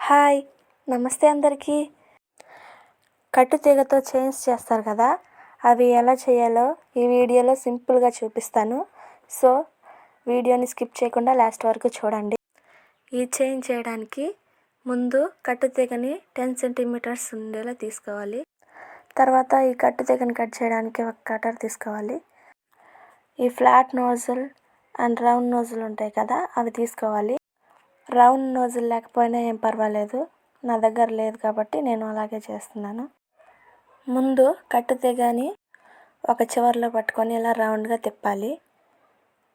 Hi, నమస్తే అందరికీ. కట్టుతీగతో chains చేస్తారు కదా, అవి ఎలా చేయాలో ఈ వీడియోలో సింపుల్గా చూపిస్తాను. సో వీడియోని స్కిప్ చేయకుండా లాస్ట్ వరకు చూడండి. ఈ చైన్ చేయడానికి ముందు కట్టుతీగని 10 సెంటీమీటర్స్ ఉండేలా తీసుకోవాలి. తర్వాత ఈ కట్టుతీగని కట్ చేయడానికి ఒక కటర్ తీసుకోవాలి. ఈ flat nozzle and round nozzle ఉంటాయి కదా, అవి తీసుకోవాలి. రౌండ్ నోజల్ లేకపోయినా ఏం పర్వాలేదు, నా దగ్గర లేదు కాబట్టి నేను అలాగే చేస్తున్నాను. ముందు కట్టుతీగని ఒక చివర్లో పట్టుకొని ఇలా రౌండ్గా తిప్పాలి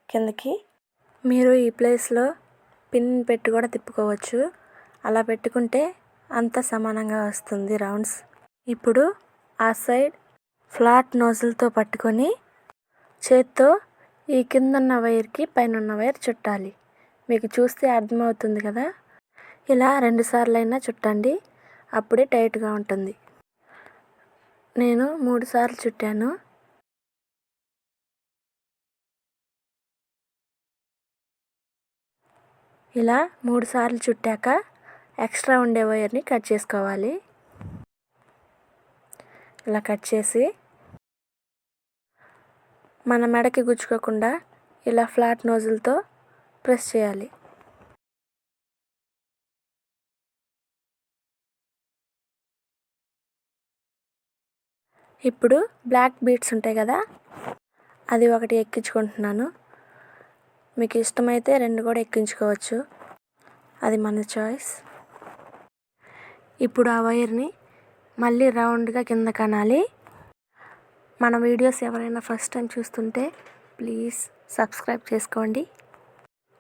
కిందకి. మీరు ఈ ప్లేస్లో పిన్ పెట్టి కూడా తిప్పుకోవచ్చు. అలా పెట్టుకుంటే అంతా సమానంగా వస్తుంది రౌండ్స్. ఇప్పుడు ఆ సైడ్ ఫ్లాట్ నోజల్తో పట్టుకొని చేత్తో ఈ కిందన్న వైర్కి పైన వైర్ చుట్టాలి. మీకు చూస్తే అర్థమవుతుంది కదా. ఇలా 2 సార్లు అయినా చుట్టండి, అప్పుడే టైట్గా ఉంటుంది. నేను 3 సార్లు చుట్టాను. ఇలా 3 సార్లు చుట్టాక ఎక్స్ట్రా ఉండే వైర్ని కట్ చేసుకోవాలి. ఇలా కట్ చేసి మన మెడకి గుచ్చుకోకుండా ఇలా ఫ్లాట్ నోజల్తో ప్రెస్ చేయాలి. ఇప్పుడు బ్లాక్ బీడ్స్ ఉంటాయి కదా, అది ఒకటి ఎక్కించుకుంటున్నాను. మీకు ఇష్టమైతే 2 కూడా ఎక్కించుకోవచ్చు, అది మన చాయిస్. ఇప్పుడు ఆ వైర్ని మళ్ళీ రౌండ్గా కింద కనాలి. మన వీడియోస్ ఎవరైనా ఫస్ట్ టైం చూస్తుంటే ప్లీజ్ సబ్స్క్రైబ్ చేసుకోండి,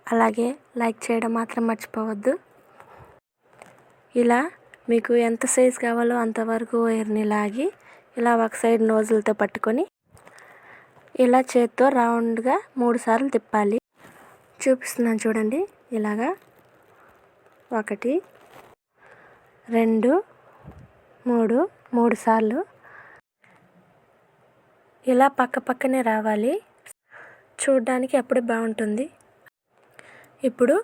అలాగే లైక్ చేయడం మాత్రం మర్చిపోవద్దు. ఇలా మీకు ఎంత సైజ్ కావాలో అంతవరకు వైర్ని లాగి ఇలా ఒక సైడ్ నోజులతో పట్టుకొని ఇలా చేత్తో రౌండ్గా 3 సార్లు తిప్పాలి. చూపిస్తున్నాను చూడండి. ఇలాగా 1 2 3 సార్లు ఇలా పక్కనే రావాలి. చూడడానికి అప్పుడే బాగుంటుంది. ఇప్పుడు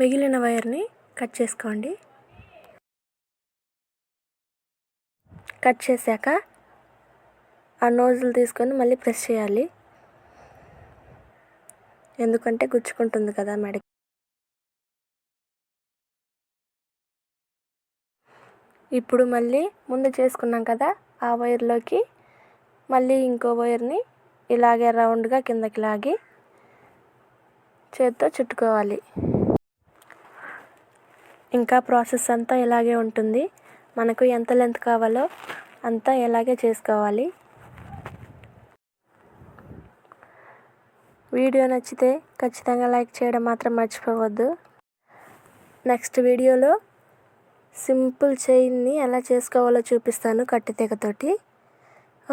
మిగిలిన వైర్ని కట్ చేసుకోండి. కట్ చేశాక ఆ నోజులు తీసుకొని మళ్ళీ ప్రెస్ చేయాలి, ఎందుకంటే గుచ్చుకుంటుంది కదా మెడకి. ఇప్పుడు మళ్ళీ ముందు చేసుకున్నాం కదా, ఆ వైర్లోకి మళ్ళీ ఇంకో వైర్ని ఇలాగే రౌండ్గా కిందకి లాగి చేత్తో చుట్టుకోవాలి. ఇంకా ప్రాసెస్ అంతా ఇలాగే ఉంటుంది. మనకు ఎంత లెంత్ కావాలో అంతా ఇలాగే చేసుకోవాలి. వీడియో నచ్చితే ఖచ్చితంగా లైక్ చేయడం మాత్రం మర్చిపోవద్దు. నెక్స్ట్ వీడియోలో సింపుల్ చైన్ని ఎలా చేసుకోవాలో చూపిస్తాను కట్టుతీగతోటి.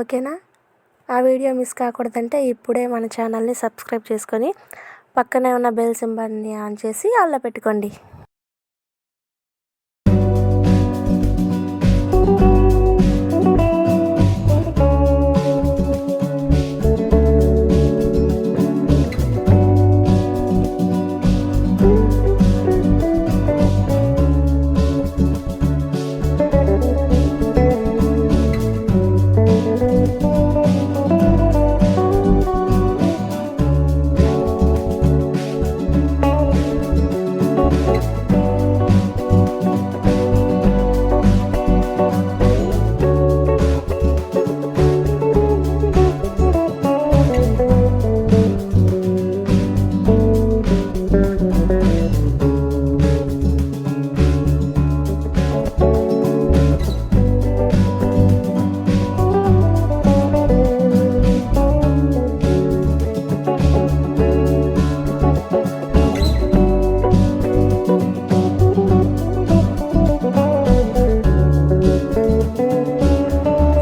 ఓకేనా? ఆ వీడియో మిస్ కాకూడదంటే ఇప్పుడే మన ఛానల్ని సబ్స్క్రైబ్ చేసుకొని పక్కనే ఉన్న బెల్ సింబల్ని ఆన్ చేసి ఆల్లో పెట్టుకోండి.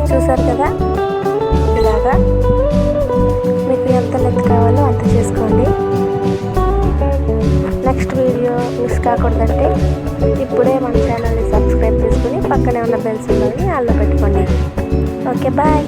చూసారు కదా, ఇలాగా మీకు ఎంత లెంత్ కావాలో అంత చేసుకోండి. నెక్స్ట్ వీడియో మిస్ కాకూడదంటే ఇప్పుడే మన ఛానల్ని సబ్స్క్రైబ్ చేసుకుని పక్కనే ఉన్న బెల్ సింబల్ని ఆల్లో పెట్టుకోండి. Okay, bye.